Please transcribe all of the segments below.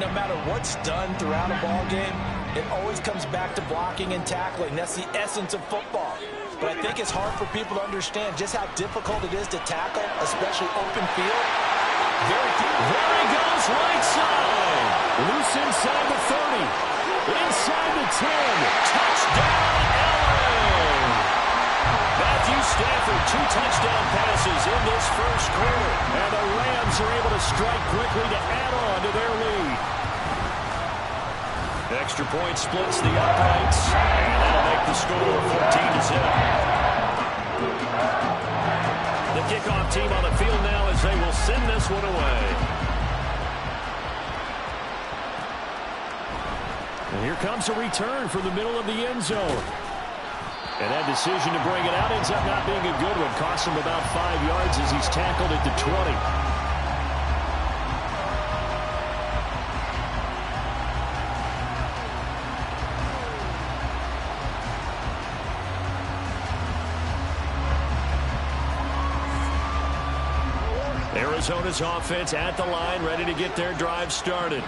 no matter what's done throughout a ball game, it always comes back to blocking and tackling. That's the essence of football. But I think it's hard for people to understand just how difficult it is to tackle, especially open field. There he goes, right side. Loose inside the 30. Inside the 10. Touchdown, LA. Matthew Stafford, 2 touchdown passes in this first quarter. And the Rams are able to strike quickly to add on to their lead. Extra point splits the uprights. And that'll make the score 14-0. The kickoff team on the field now as they will send this one away. And here comes a return from the middle of the end zone. And that decision to bring it out ends up not being a good one. Costs him about 5 yards as he's tackled at the 20. Arizona's offense at the line, ready to get their drive started.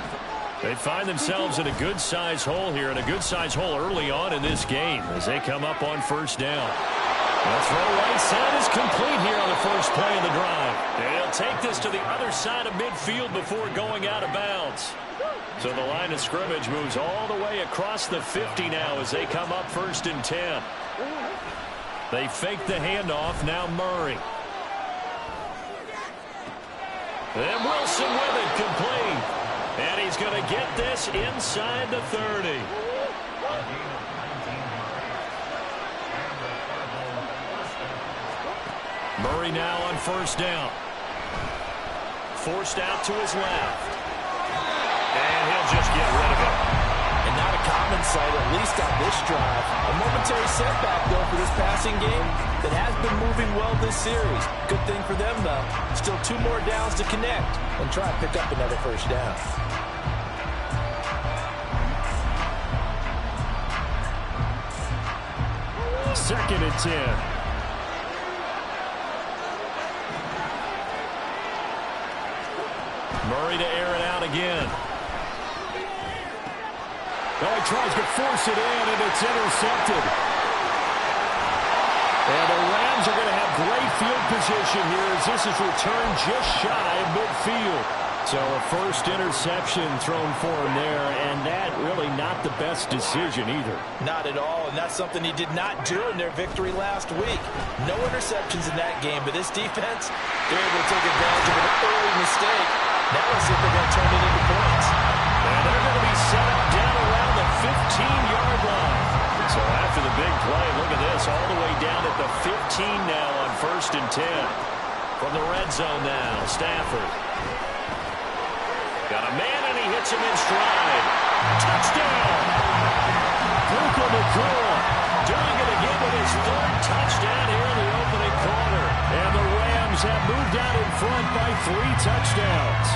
They find themselves in a good-sized hole here, and a good-sized hole early on in this game as they come up on first down. The throw right side is complete here on the first play of the drive. And he'll take this to the other side of midfield before going out of bounds. So the line of scrimmage moves all the way across the 50 now as they come up 1st and 10. They fake the handoff, now Murray. And Wilson with it, complete. And he's going to get this inside the 30. Murray now on first down. Forced out to his left. And he'll just get rid of it. And not a common sight, at least on this drive. A momentary setback, though, for this passing game that has been moving well this series. Good thing for them, though. Still 2 more downs to connect and try and pick up another first down. Second and 10. Murray to air it out again. Oh, he tries to force it in, and it's intercepted. And the Rams are going to have great field position here as this is returned just shy of midfield. So a first interception thrown for him there, and that really not the best decision either. Not at all, and that's something he did not do in their victory last week. No interceptions in that game, but this defense, they're able to take advantage of an early mistake. Now let's see if they're going to turn it into points. And they're going to be set up down around the 15-yard line. So after the big play, look at this, all the way down at the 15 now on 1st and 10. From the red zone now, Stafford. Got a man, and he hits him in stride. Touchdown! Puka Nacua doing it again with his 3rd touchdown here in the opening quarter. And the Rams have moved out in front by 3 touchdowns.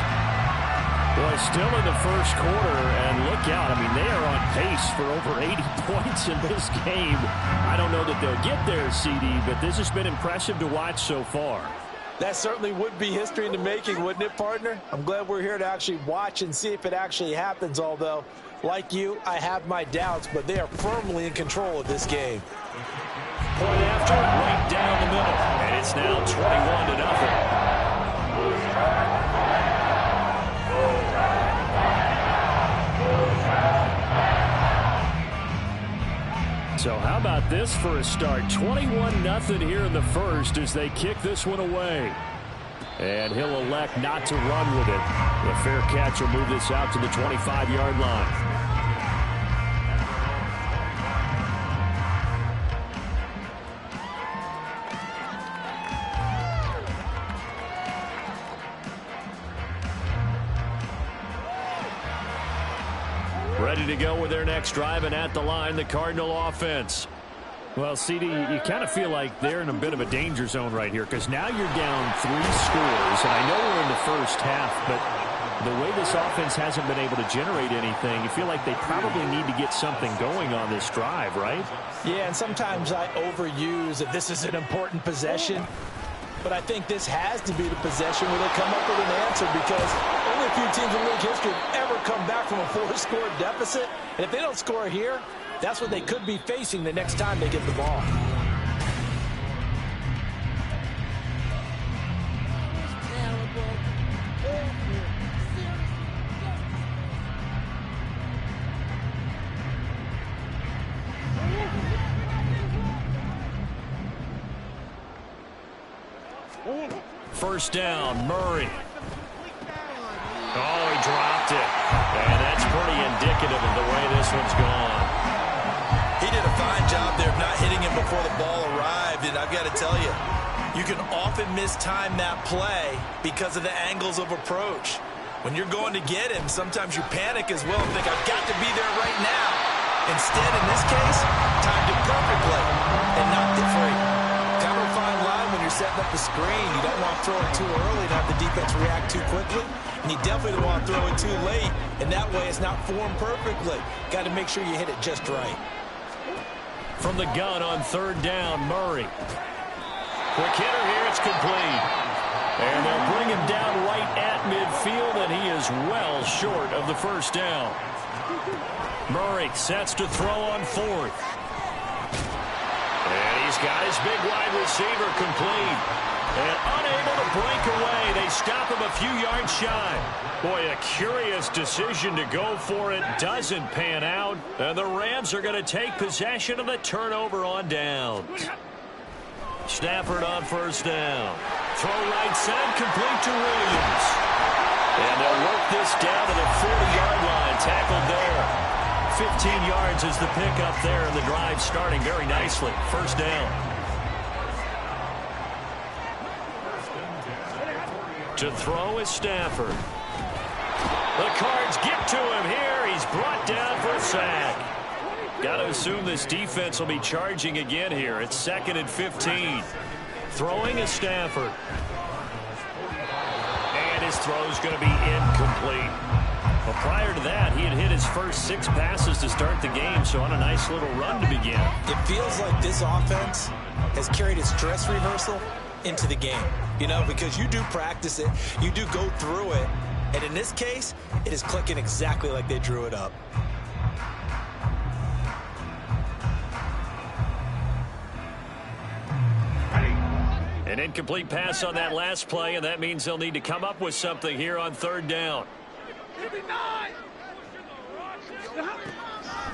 Well, still in the first quarter, and look out. I mean, they are on pace for over 80 points in this game. I don't know that they'll get there, CD, but this has been impressive to watch so far. That certainly would be history in the making, wouldn't it, partner? I'm glad we're here to actually watch and see if it actually happens, although, like you, I have my doubts, but they are firmly in control of this game. Point after, right down the middle, and it's now 21-0. So how about this for a start? 21-0 here in the first as they kick this one away. And he'll elect not to run with it. The fair catch will move this out to the 25-yard line. Ready to go with their next drive, and at the line, the Cardinal offense. Well, CD, you kind of feel like they're in a bit of a danger zone right here because now you're down 3 scores, and I know we're in the first half, but the way this offense hasn't been able to generate anything, you feel like they probably need to get something going on this drive, right? Yeah, and sometimes I overuse that this is an important possession, but I think this has to be the possession where they come up with an answer because only a few teams in league history have ever come back back from a 4-score deficit. And if they don't score here, that's what they could be facing the next time they get the ball. First down, Murray. Oh, he dropped it. And that's pretty indicative of the way this one's gone. He did a fine job there of not hitting him before the ball arrived. And I've got to tell you, you can often mistime that play because of the angles of approach. When you're going to get him, sometimes you panic as well and think, I've got to be there right now. Instead, in this case, timed it perfectly and knocked it free. Kind of a fine line when you're setting up the screen. You don't want to throw it too early and have the defense react too quickly. And you definitely don't want to throw it too late. And that way it's not formed perfectly. Got to make sure you hit it just right. From the gun on third down, Murray. Quick hitter here, it's complete. And they'll bring him down right at midfield, and he is well short of the first down. Murray sets to throw on fourth. And he's got his big wide receiver complete. And unable to break away. They stop him a few yards shy. Boy, a curious decision to go for it. Doesn't pan out. And the Rams are going to take possession of the turnover on downs. Stafford on first down. Throw right side, complete to Williams. And they'll work this down to the 40-yard line. Tackled there. 15 yards is the pickup there, and the drive starting very nicely. First down. To throw is Stafford. The Cards get to him here. He's brought down for a sack. Got to assume this defense will be charging again here. It's 2nd and 15. Throwing is Stafford. And his throw's going to be incomplete. Well, prior to that, he had hit his first 6 passes to start the game, so on a nice little run to begin. It feels like this offense has carried its stress reversal into the game. You know, because you do practice it, you do go through it, and in this case, it is clicking exactly like they drew it up. An incomplete pass on that last play, and that means they'll need to come up with something here on third down.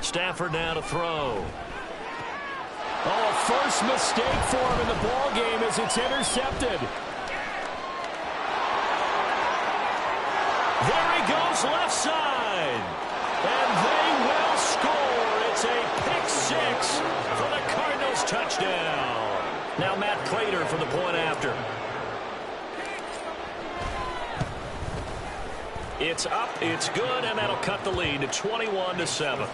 Stafford now to throw. Oh, a first mistake for him in the ball game as it's intercepted. There he goes left side. And they will score. It's a pick 6 for the Cardinals touchdown. Now Matt Prater for the point after. It's up, it's good, and that'll cut the lead to 21-7.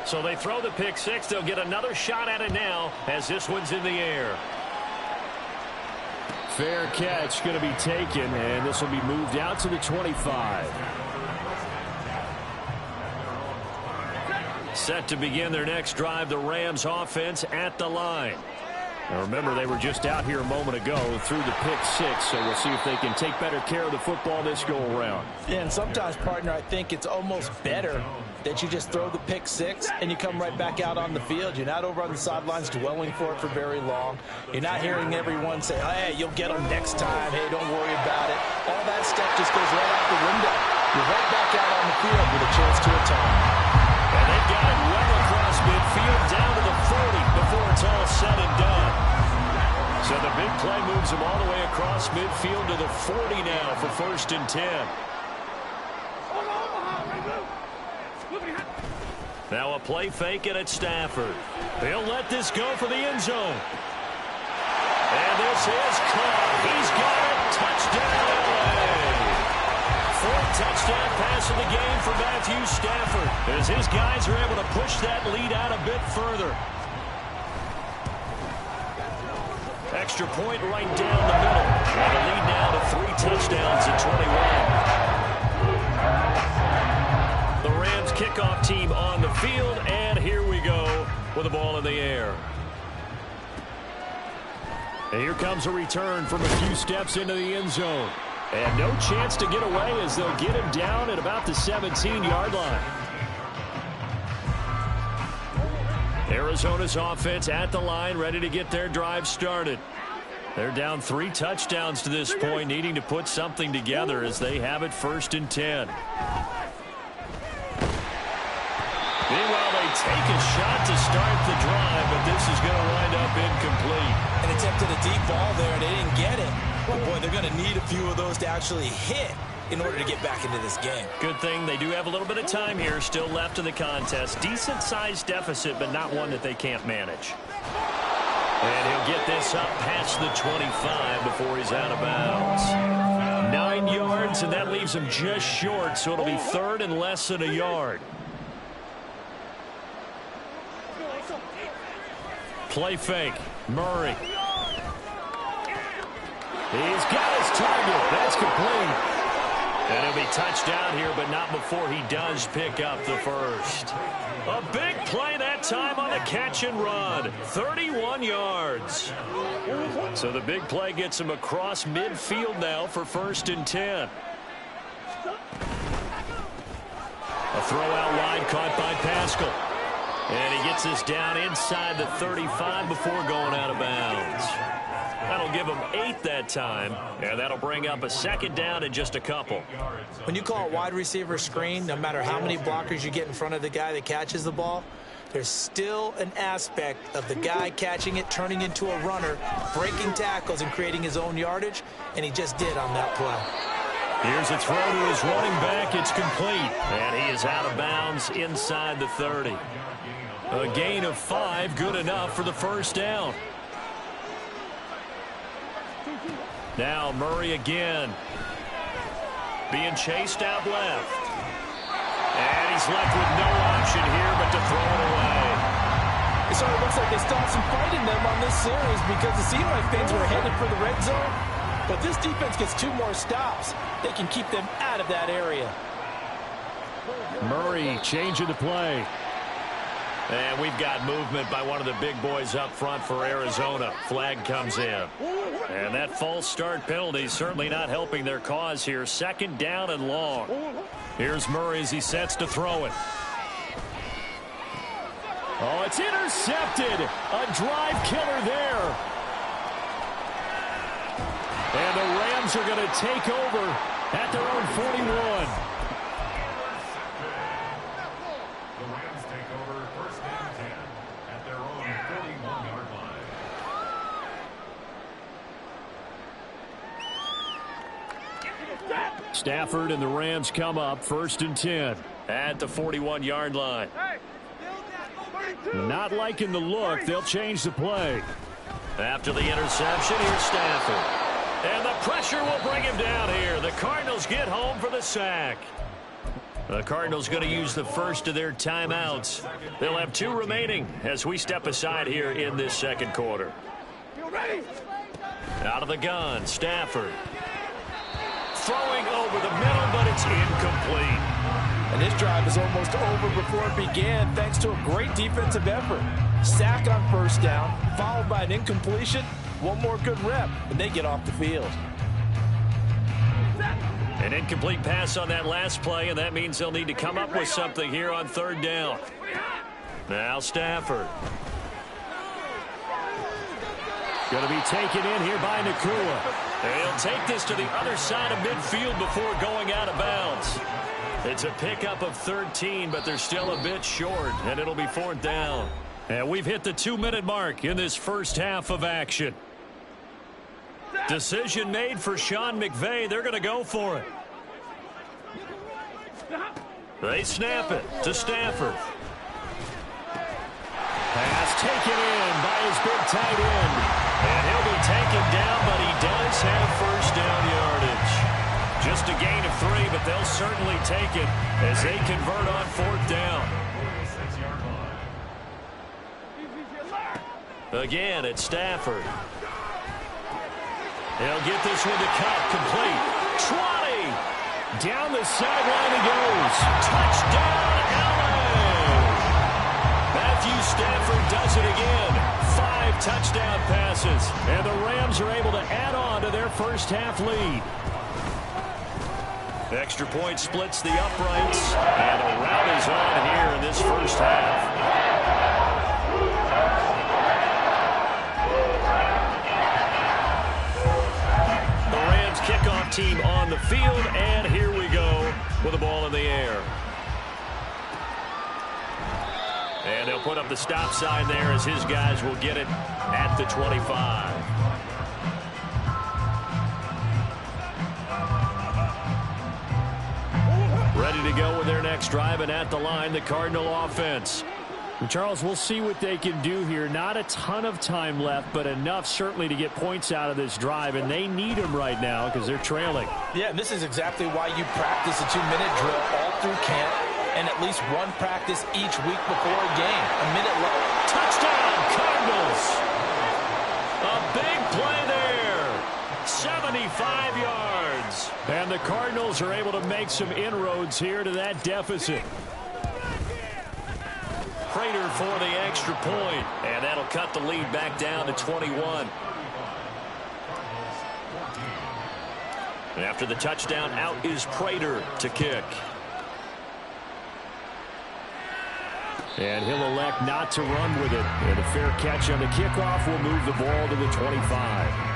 So they throw the pick 6. They'll get another shot at it now as this one's in the air. Fair catch going to be taken, and this will be moved out to the 25. Set to begin their next drive, the Rams offense at the line. Now remember, they were just out here a moment ago through the pick 6, so we'll see if they can take better care of the football this go-around. Yeah, and sometimes, partner, I think it's almost better that you just throw the pick 6 and you come right back out on the field. You're not over on the sidelines dwelling for it for very long. You're not hearing everyone say, oh, hey, you'll get them next time. Hey, don't worry about it. All that stuff just goes right out the window. You're right back out on the field with a chance to atone. And they've got it well across midfield down to the 40 before it's all said and done. So the big play moves them all the way across midfield to the 40 now for 1st and 10. Now a play fake and it's Stafford. They'll let this go for the end zone. And this is caught. He's got it. Touchdown, LA. 4th touchdown pass of the game for Matthew Stafford, as his guys are able to push that lead out a bit further. Extra point right down the middle. And the lead now to 3 touchdowns at 21. The Rams kickoff team on the field, and here we go with the ball in the air. And here comes a return from a few steps into the end zone. And no chance to get away as they'll get him down at about the 17-yard line. Arizona's offense at the line, ready to get their drive started. They're down 3 touchdowns to this point, needing to put something together as they have it 1st and 10. Meanwhile, they take a shot to start the drive, but this is going to wind up incomplete. An attempt at a deep ball there, and they didn't get it. But boy, they're going to need a few of those to actually hit in order to get back into this game. Good thing they do have a little bit of time here still left in the contest. Decent-sized deficit, but not one that they can't manage. And he'll get this up past the 25 before he's out of bounds. 9 yards, and that leaves him just short, so it'll be 3rd and less than a yard. Play fake. Murray. He's got his target. That's complete. And he'll be touched down here, but not before he does pick up the first. A big play that time on the catch and run. 31 yards. So the big play gets him across midfield now for 1st and 10. A throw out wide caught by Pascal. And he gets this down inside the 35 before going out of bounds. That'll give him 8 that time, and that'll bring up a 2nd down and just a couple. When you call a wide receiver screen, no matter how many blockers you get in front of the guy that catches the ball, there's still an aspect of the guy catching it, turning into a runner, breaking tackles and creating his own yardage, and he just did on that play. Here's a throw to his running back. It's complete, and he is out of bounds inside the 30. A gain of 5, good enough for the 1st down. Now Murray again. Being chased out left. And he's left with no option here but to throw it away. It sort of looks like they still have some fight in them on this series because it seemed like things were headed for the red zone. But this defense gets 2 more stops. They can keep them out of that area. Murray changing the play. And we've got movement by one of the big boys up front for Arizona. Flag comes in. And that false start penalty certainly not helping their cause here. 2nd down and long. Here's Murray as he sets to throw it. Oh, it's intercepted. A drive killer there. And the Rams are going to take over at their own 41. Stafford and the Rams come up 1st and 10 at the 41-yard line. Not liking the look. They'll change the play. After the interception, here's Stafford. And the pressure will bring him down here. The Cardinals get home for the sack. The Cardinals going to use the first of their timeouts. They'll have 2 remaining as we step aside here in this 2nd quarter. Out of the gun, Stafford. Throwing over the middle, but it's incomplete. And this drive is almost over before it began thanks to a great defensive effort. Sack on 1st down, followed by an incompletion. 1 more good rep, and they get off the field. An incomplete pass on that last play, and that means they'll need to come up with something here on 3rd down. Now Stafford. Going to be taken in here by Nakua. They'll take this to the other side of midfield before going out of bounds. It's a pickup of 13, but they're still a bit short, and it'll be 4th down. And we've hit the 2-minute mark in this first half of action. Decision made for Sean McVay. They're going to go for it. They snap it to Stafford. Pass taken in by his big tight end. And he'll be taken down, but he does have 1st down yardage. Just a gain of 3, but they'll certainly take it as they convert on 4th down. Again, it's Stafford. He'll get this one to Cup, complete. 20! Down the sideline he goes. Touchdown, LA! Matthew Stafford does it again. 5 touchdown passes. And the Rams are able to add on to their first half lead. Extra point splits the uprights, and a rout is on here in this first half. The Rams kickoff team on the field, and here we go with the ball in the air. And they'll put up the stop sign there as his guys will get it at the 25. Ready to go with their next drive, and at the line, the Cardinal offense. And Charles, we'll see what they can do here. Not a ton of time left, but enough certainly to get points out of this drive, and they need them right now because they're trailing. Yeah, and this is exactly why you practice a 2-minute drill all through camp and at least one practice each week before a game. A minute left. Touchdown, Cardinals! A big play there. 75 yards. And the Cardinals are able to make some inroads here to that deficit. Prater for the extra point, and that'll cut the lead back down to 21. And after the touchdown, out is Prater to kick. And he'll elect not to run with it. And a fair catch on the kickoff will move the ball to the 25.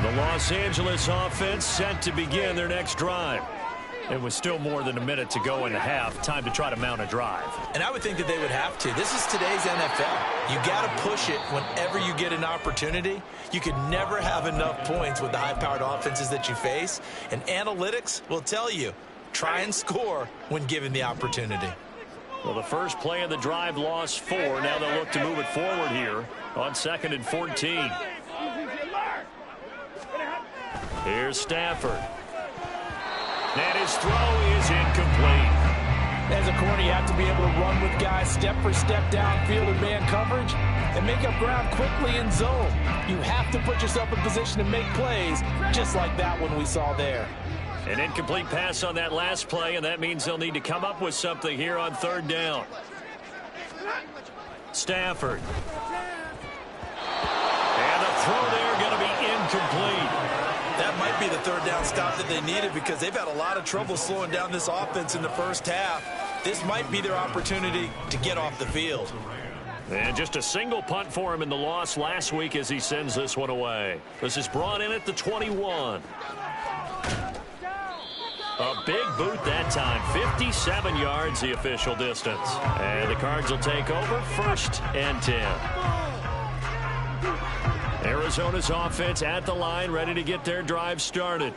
The Los Angeles offense set to begin their next drive. It was still more than a minute to go in the half. Time to try to mount a drive. And I would think that they would have to. This is today's NFL. You got to push it whenever you get an opportunity. You could never have enough points with the high-powered offenses that you face. And analytics will tell you, try and score when given the opportunity. Well, the first play of the drive lost 4. Now they'll look to move it forward here on 2nd and 14. Here's Stafford. And his throw is incomplete. As a corner, you have to be able to run with guys step for step downfield in man coverage and make up ground quickly in zone. You have to put yourself in position to make plays just like that one we saw there. An incomplete pass on that last play, and that means they'll need to come up with something here on 3rd down. Stafford. And the throw there going to be incomplete. That might be the 3rd down stop that they needed because they've had a lot of trouble slowing down this offense in the first half. This might be their opportunity to get off the field. And just a single punt for him in the loss last week as he sends this one away. This is brought in at the 21. A big boot that time. 57 yards the official distance. And the Cards will take over 1st and 10. Arizona's offense at the line, ready to get their drive started.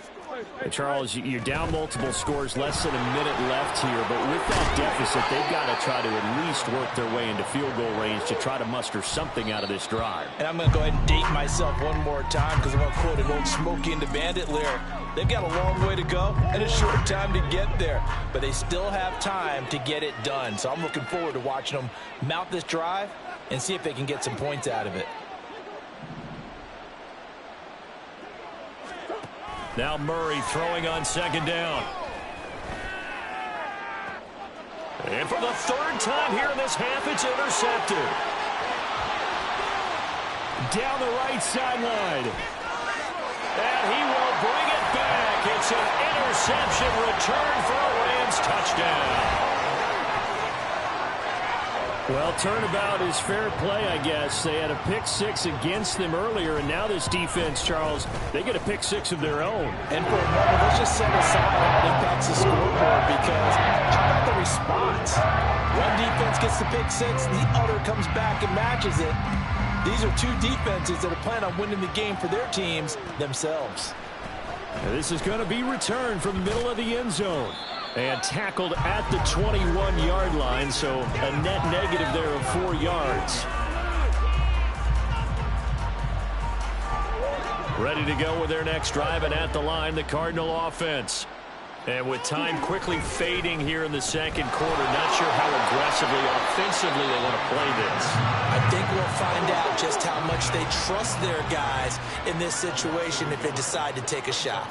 Hey, Charles, you're down multiple scores, less than a minute left here, but with that deficit, they've got to try to at least work their way into field goal range to try to muster something out of this drive. And I'm going to go ahead and date myself one more time because I'm going to quote an old Smokey and the Bandit lyric. They've got a long way to go and a short time to get there, but they still have time to get it done. So I'm looking forward to watching them mount this drive and see if they can get some points out of it. Now Murray throwing on 2nd down. And for the 3rd time here in this half, it's intercepted. Down the right sideline. And he will bring it back. It's an interception return for a Rams touchdown. Well, turnabout is fair play, I guess. They had a pick 6 against them earlier, and now this defense, Charles, they get a pick 6 of their own. And for a moment, let's just set aside how it impacts the scoreboard because how about the response? One defense gets the pick 6, the other comes back and matches it. These are 2 defenses that are planning on winning the game for their teams themselves. Now, this is going to be returned from the middle of the end zone. And tackled at the 21-yard line, so a net negative there of 4 yards. Ready to go with their next drive, and at the line, the Cardinal offense. And with time quickly fading here in the 2nd quarter, not sure how aggressively, offensively they want to play this. I think we'll find out just how much they trust their guys in this situation if they decide to take a shot.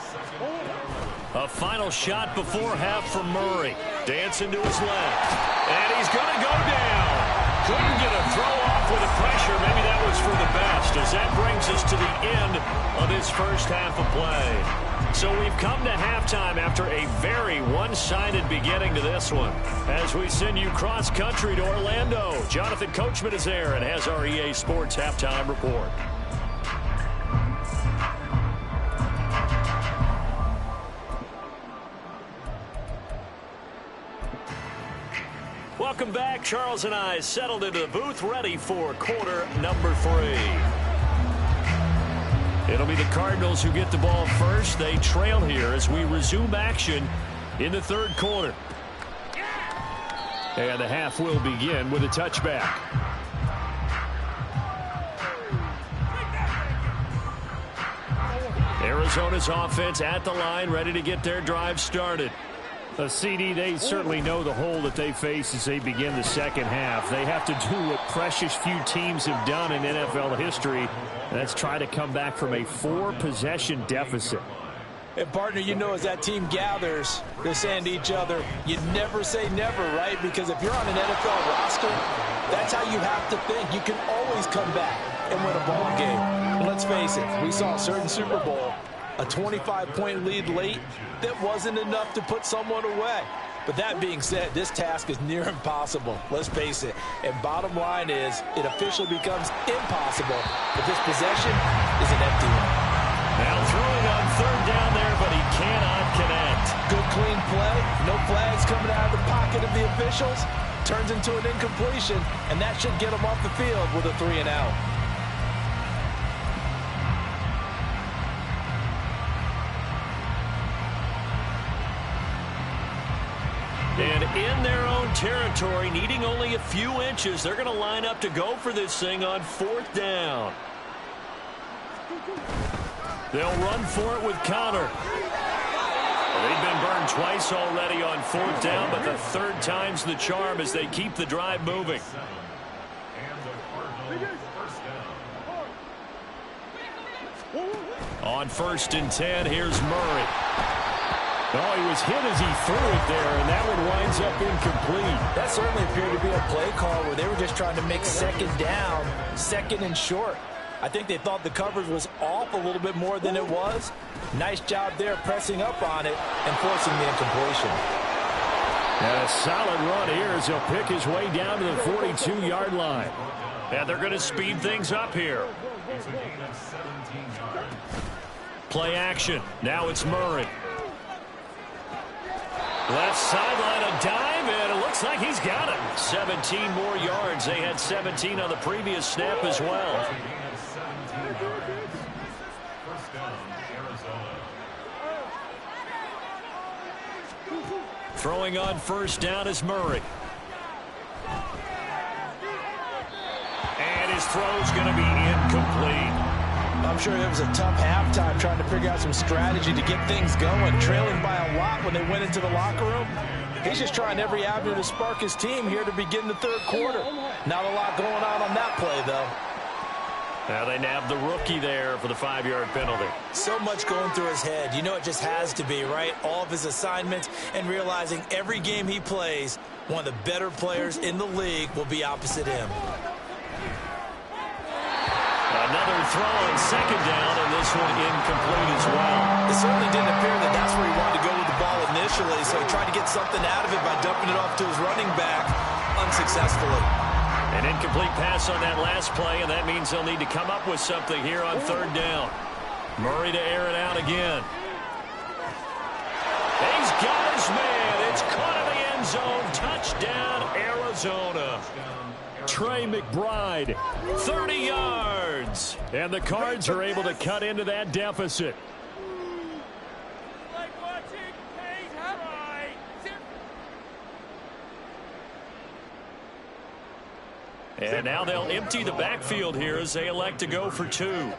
A final shot before half from Murray. Dancing to his left. And he's going to go down. Couldn't get a throw off with the pressure. Maybe that was for the best, as that brings us to the end of this first half of play. So we've come to halftime after a very one-sided beginning to this one. As we send you cross-country to Orlando, Jonathan Coachman is there and has our EA Sports Halftime Report. Welcome back. Charles and I settled into the booth, ready for quarter number 3. It'll be the Cardinals who get the ball first. They trail here as we resume action in the third quarter. And the half will begin with a touchback. Arizona's offense at the line, ready to get their drive started. CD, they certainly know the hole that they face as they begin the second half. They have to do what precious few teams have done in NFL history, and that's try to come back from a 4-possession deficit. And, partner, you know, as that team gathers, they're saying to each other, you never say never, right? Because if you're on an NFL roster, that's how you have to think. You can always come back and win a ball game. And let's face it, we saw a certain Super Bowl, a 25-point lead late that wasn't enough to put someone away. But that being said, this task is near impossible. Let's face it. And bottom line is, it officially becomes impossible if this possession is an empty one. Now throwing on third down there, but he cannot connect. Good clean play. No flags coming out of the pocket of the officials. Turns into an incompletion, and that should get him off the field with a 3-and-out. And in their own territory, needing only a few inches, they're going to line up to go for this thing on fourth down. They'll run for it with Connor. They've been burned twice already on fourth down, but the third time's the charm as they keep the drive moving. On 1st and 10, here's Murray. Oh, he was hit as he threw it there, and that one winds up incomplete. That certainly appeared to be a play call where they were just trying to make second down, second and short. I think they thought the coverage was off a little bit more than it was. Nice job there pressing up on it and forcing the incompletion. And a solid run here as he'll pick his way down to the 42-yard line. And they're going to speed things up here. Play action. Now it's Murray. Left sideline, a dive, and it looks like he's got it. 17 more yards. They had 17 on the previous snap as well. Throwing on 1st down is Murray. And his throw's going to be incomplete. I'm sure it was a tough halftime trying to figure out some strategy to get things going, trailing by a lot when they went into the locker room. He's just trying every avenue to spark his team here to begin the third quarter. Not a lot going on that play, though. Now they nabbed the rookie there for the 5-yard penalty. So much going through his head. You know it just has to be, right? All of his assignments and realizing every game he plays, one of the better players in the league will be opposite him. Another throw on 2nd down, and this one incomplete as well. It certainly didn't appear that that's where he wanted to go with the ball initially, so he tried to get something out of it by dumping it off to his running back unsuccessfully. An incomplete pass on that last play, and that means they'll need to come up with something here on 3rd down. Murray to air it out again. He's got his man. It's caught in the end zone. Touchdown, Arizona. Trey McBride, 30 yards. And the Cards are able to cut into that deficit. And now they'll empty the backfield here as they elect to go for 2.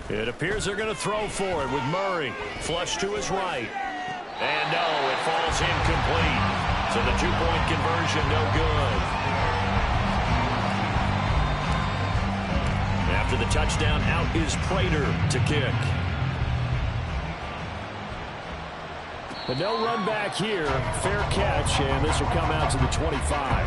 It appears they're going to throw for it with Murray. Flush to his right. And no, it falls incomplete. So the 2-point conversion, no good. After the touchdown, out is Prater to kick. But no run back here. Fair catch, and this will come out to the 25.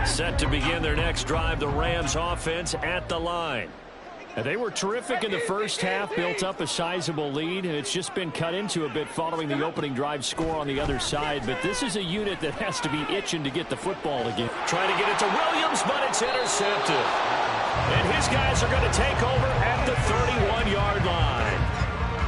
Set to begin their next drive, the Rams offense at the line. And they were terrific in the first half, built up a sizable lead, and it's just been cut into a bit following the opening drive score on the other side. But this is a unit that has to be itching to get the football again. Trying to get it to Williams, but it's intercepted. And his guys are going to take over at the 31-yard line.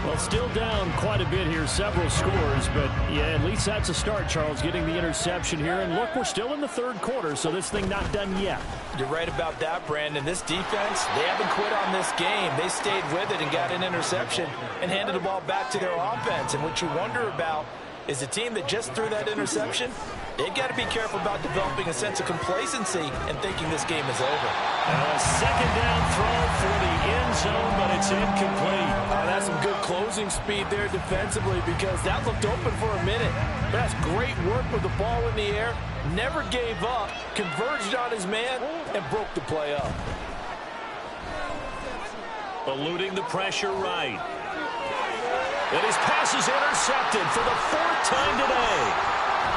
Well, still down quite a bit here, several scores, but yeah, at least that's a start, Charles, getting the interception here. And look, we're still in the third quarter, so this thing not done yet. You're right about that, Brandon. This defense, they haven't quit on this game. They stayed with it and got an interception and handed the ball back to their offense. And what you wonder about is a team that just threw that interception, they've got to be careful about developing a sense of complacency and thinking this game is over. A second down throw for the end zone, but it's incomplete. That's some good closing speed there defensively, because that looked open for a minute. That's great work with the ball in the air. Never gave up, converged on his man, and broke the play up. Eluding the pressure right. And his pass is intercepted for the fourth time today.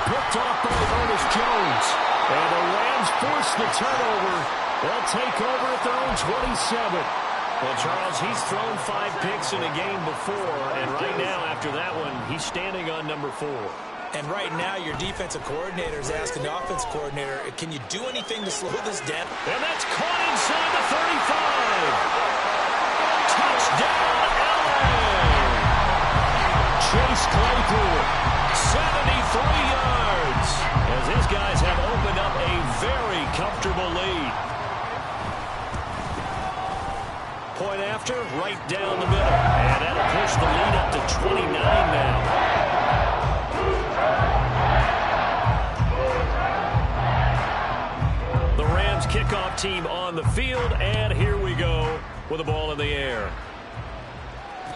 Picked off by Ernest Jones. And the Rams force the turnover. They'll take over at their own 27. Well, Charles, he's thrown 5 picks in a game before, and right now, after that one, he's standing on number 4. And right now, your defensive coordinator is asking the offensive coordinator, can you do anything to slow this down? And that's caught inside the 35. Touchdown, LA! Chase Claypool, 73 yards, as his guys have opened up a very comfortable lead. Point after, right down the middle. And that'll push the lead up to 29 now. The Rams kickoff team on the field, and here we go with the ball in the air.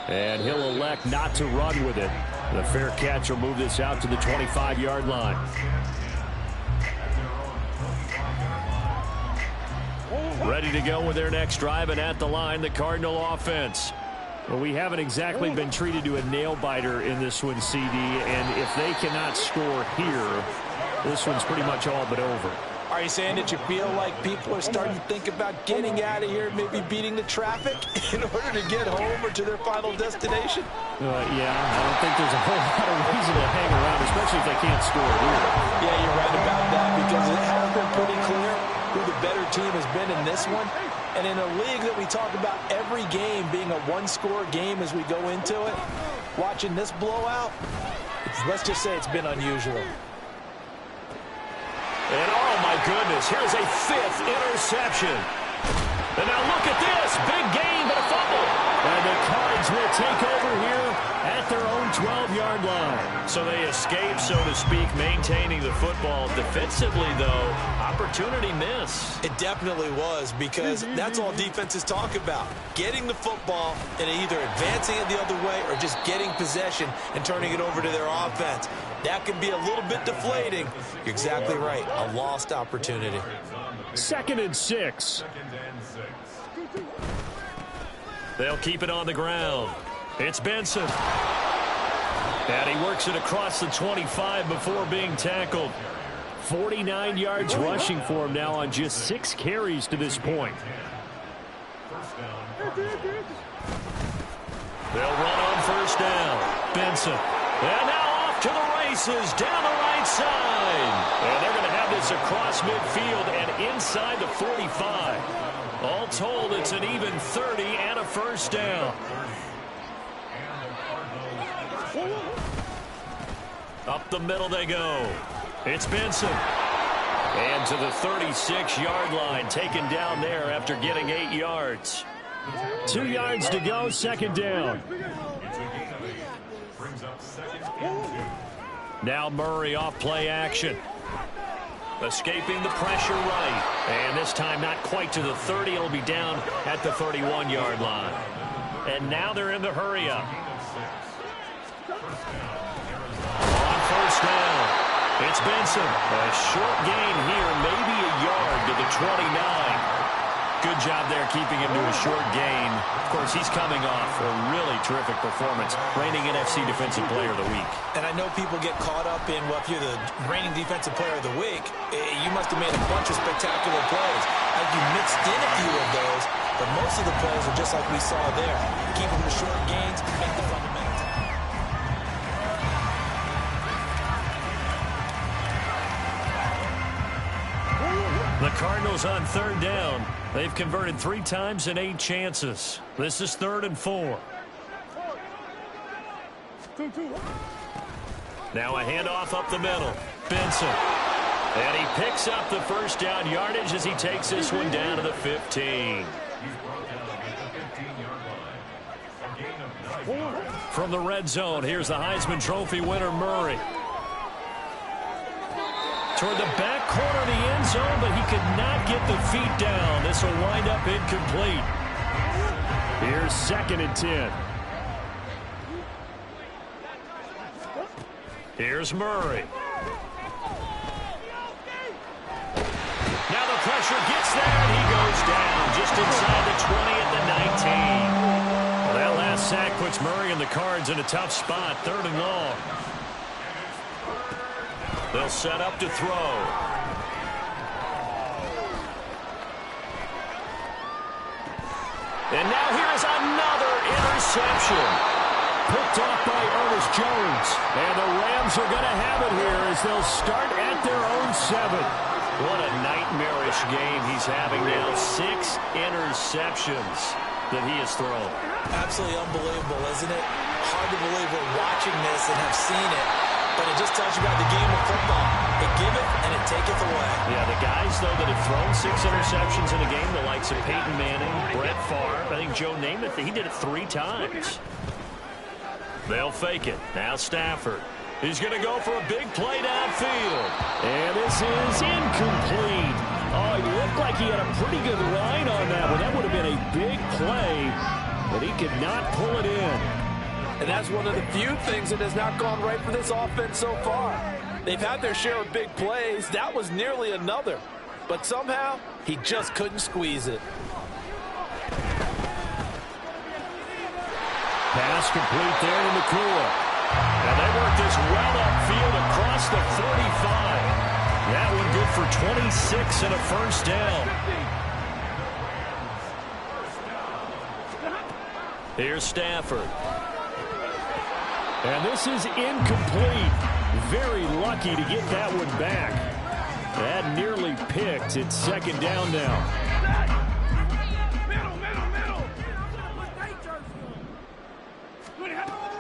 and he'll elect not to run with it. The fair catch will move this out to the 25-yard line. Ready to go with their next drive, and at the line, the Cardinal offense. Well, we haven't exactly been treated to a nail-biter in this one, CD, and if they cannot score here, this one's pretty much all but over. Are you saying that you feel like people are starting to think about getting out of here, maybe beating the traffic in order to get home or to their final destination? Yeah, I don't think there's a whole lot of reason to hang around, especially if they can't score here. Yeah, you're right about that, because it has been pretty clear who the better team has been in this one. And in a league that we talk about every game being a one-score game as we go into it, watching this blowout, let's just say it's been unusual. And oh my goodness, here's a 5th interception. And now look at this, big gain, but a fumble. And the Cards will take over here at their own 12-yard line. So they escape, so to speak, maintaining the football. Defensively, though, opportunity miss. It definitely was, because that's all defenses talk about. Getting the football and either advancing it the other way or just getting possession and turning it over to their offense. That can be a little bit deflating. You're exactly right. A lost opportunity. 2nd and 6. They'll keep it on the ground. It's Benson. And he works it across the 25 before being tackled. 49 yards rushing for him now on just 6 carries to this point. They'll run on first down. Benson. And now off to the races down the right side. And they're going to have this across midfield and inside the 45. All told, it's an even 30 and a first down. Up the middle they go. It's Benson. And to the 36-yard line, taken down there after getting 8 yards. 2 yards to go, 2nd down. Now Murray off play action. Escaping the pressure right. And this time not quite to the 30. It'll be down at the 31-yard line. And now they're in the hurry-up. On first down, it's Benson. A short gain here, maybe a yard to the 29. Good job there keeping him to a short gain. Of course, he's coming off a really terrific performance, reigning NFC Defensive Player of the Week. And I know people get caught up in, well, if you're the reigning Defensive Player of the Week, you must have made a bunch of spectacular plays. You mixed in a few of those, but most of the plays are just like we saw there. Keep them to short gains, make the fundamentals. The Cardinals on third down. They've converted 3 times in 8 chances. This is 3rd and 4. Now a handoff up the middle. Benson. And he picks up the first down yardage as he takes this one down to the 15. From the red zone, here's the Heisman Trophy winner, Murray. Toward the back corner of the end zone, but he could not get the feet down. This will wind up incomplete. Here's 2nd and 10. Here's Murray. Now the pressure gets there, and he goes down just inside the 20 at the 19. Well, that last sack puts Murray and the Cards in a tough spot, 3rd and long. They'll set up to throw. And now here is another interception. Picked off by Ernest Jones. And the Rams are going to have it here as they'll start at their own 7. What a nightmarish game he's having now. 6 interceptions that he has thrown. Absolutely unbelievable, isn't it? Hard to believe we're watching this and have seen it. But it just tells you about the game of football. It giveth and it taketh away. Yeah, the guys, though, that have thrown 6 interceptions in a game, the likes of Peyton Manning, Brett Favre, I think Joe Namath, he did it 3 times. They'll fake it. Now Stafford. He's going to go for a big play downfield. And this is incomplete. Oh, he looked like he had a pretty good line on that one. That would have been a big play, but he could not pull it in. And that's one of the few things that has not gone right for this offense so far. They've had their share of big plays. That was nearly another. But somehow, he just couldn't squeeze it. Pass complete there to McCool. And they work this well upfield across the 45. That one good for 26 and a first down. Here's Stafford. And this is incomplete. Very lucky to get that one back. That nearly picked. It's 2nd down now.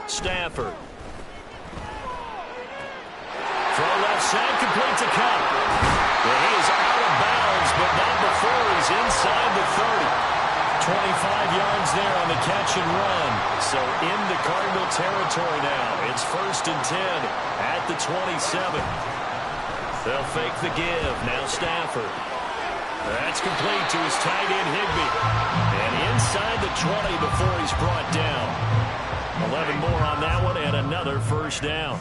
Stafford. Throw left side, complete to Cup. And he is out of bounds, but not before he's inside the 30. 25 yards there on the catch and run. So into Cardinal territory now. It's 1st and 10 at the 27. They'll fake the give. Now Stafford. That's complete to his tight end Higbee. And inside the 20 before he's brought down. 11 more on that one and another first down.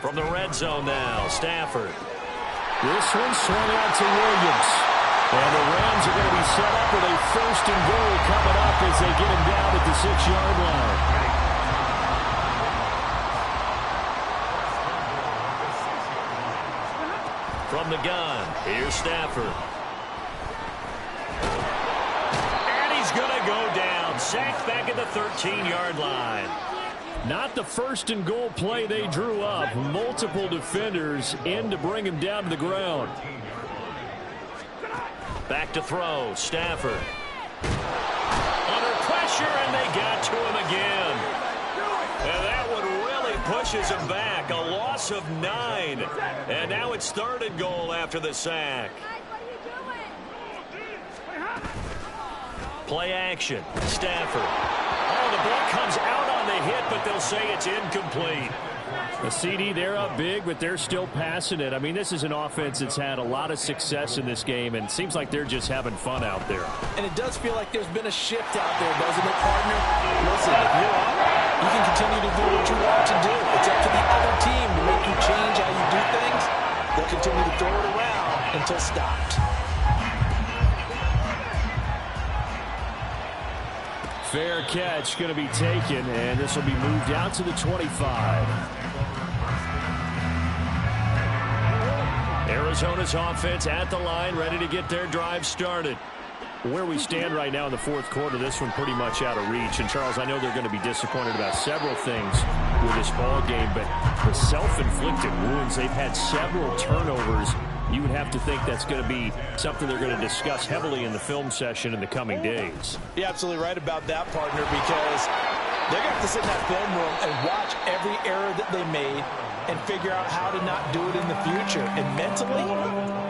From the red zone now, Stafford. This one swung out to Williams. And the Rams are going to be set up with a 1st and goal coming up as they get him down at the 6-yard line. From the gun, here's Stafford. And he's going to go down. Sacked back at the 13-yard line. Not the 1st and goal play they drew up. Multiple defenders in to bring him down to the ground. Back to throw. Stafford. Under pressure, and they got to him again. And that one really pushes him back. A loss of 9. And now it's 3rd and goal after the sack. Play action. Stafford. Oh, the ball comes out on the hit, but they'll say it's incomplete. The CD, they're up big, but they're still passing it. I mean, this is an offense that's had a lot of success in this game, and it seems like they're just having fun out there. And it does feel like there's been a shift out there, doesn't it, partner? Listen, if you're up, you can continue to do what you want to do. It's up to the other team to make you change how you do things. They'll continue to throw it around, until stopped. Fair catch going to be taken, and this will be moved out to the 25. Arizona's offense at the line, ready to get their drive started. Where we stand right now in the fourth quarter, this one pretty much out of reach. And, Charles, I know they're going to be disappointed about several things with this ball game, but the self-inflicted wounds, they've had several turnovers. You would have to think that's going to be something they're going to discuss heavily in the film session in the coming days. You're absolutely right about that, partner, because they're going to have to sit in that film room and watch every error that they made and figure out how to not do it in the future. And mentally,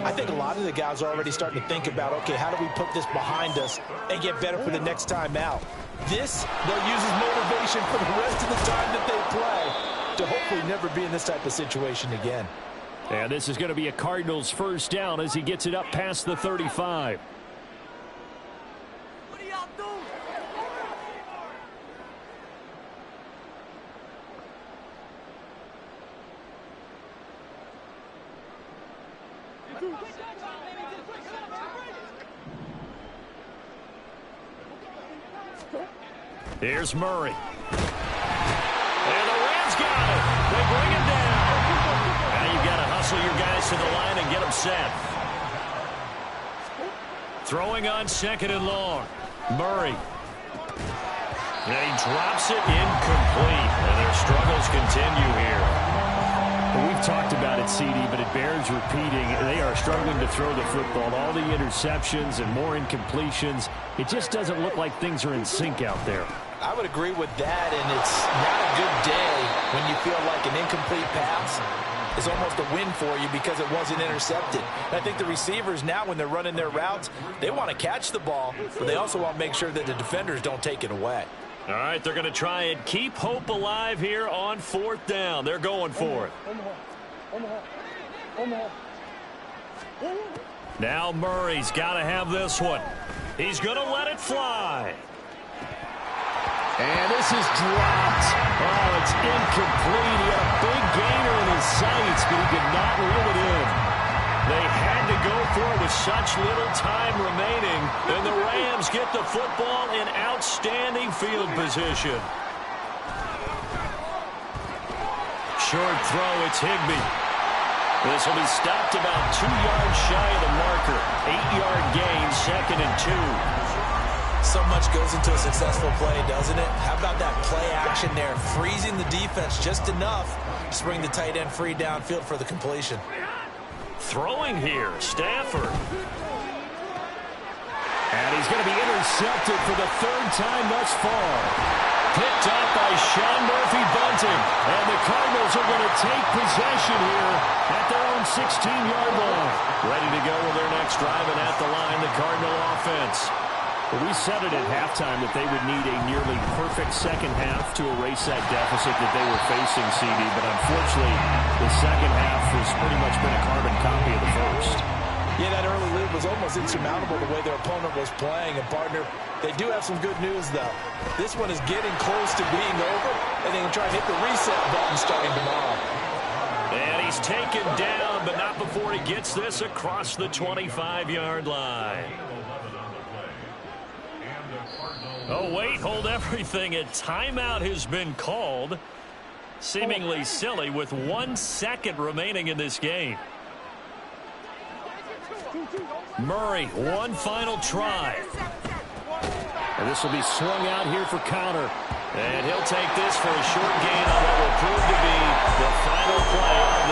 I think a lot of the guys are already starting to think about, okay, how do we put this behind us and get better for the next time out? This, they'll use as motivation for the rest of the time that they play to hopefully never be in this type of situation again. And this is going to be a Cardinals first down as he gets it up past the 35. What are y'all doing? Here's Murray. And the Rams got it. They bring him down. Now you've got to hustle your guys to the line and get them set. Throwing on second and long. Murray. And he drops it incomplete. And their struggles continue here. Well, we've talked about it, CD, but it bears repeating. They are struggling to throw the football. All the interceptions and more incompletions. It just doesn't look like things are in sync out there. I would agree with that, and it's not a good day when you feel like an incomplete pass is almost a win for you because it wasn't intercepted. And I think the receivers now, when they're running their routes, they want to catch the ball, but they also want to make sure that the defenders don't take it away. All right, they're going to try and keep hope alive here on fourth down. They're going for it. Now Murray's got to have this one. He's going to let it fly. And this is dropped. Oh, it's incomplete. He had a big gainer in his sights, but he did not reel it in. They had to go for it with such little time remaining, and the Rams get the football in outstanding field position. Short throw, it's Higbee. This will be stopped about 2 yards shy of the marker. 8-yard gain, 2nd and 2. So much goes into a successful play, doesn't it? How about that play action there, freezing the defense just enough to bring the tight end free downfield for the completion. Throwing here, Stafford. And he's going to be intercepted for the 3rd time thus far. Picked up by Sean Murphy-Bunting. And the Cardinals are going to take possession here at their own 16-yard line. Ready to go with their next drive, and at the line, the Cardinal offense. We said it at halftime that they would need a nearly perfect second half to erase that deficit that they were facing, CD. But unfortunately, the second half has pretty much been a carbon copy of the first. Yeah, that early lead was almost insurmountable the way their opponent was playing. And, partner, they do have some good news, though. This one is getting close to being over, and they can try and hit the reset button starting tomorrow. And he's taken down, but not before he gets this across the 25-yard line. Oh, wait, hold everything. A timeout has been called. Seemingly silly with 1 second remaining in this game. Murray, one final try. And this will be swung out here for counter. And he'll take this for a short gain on what will prove to be the final play of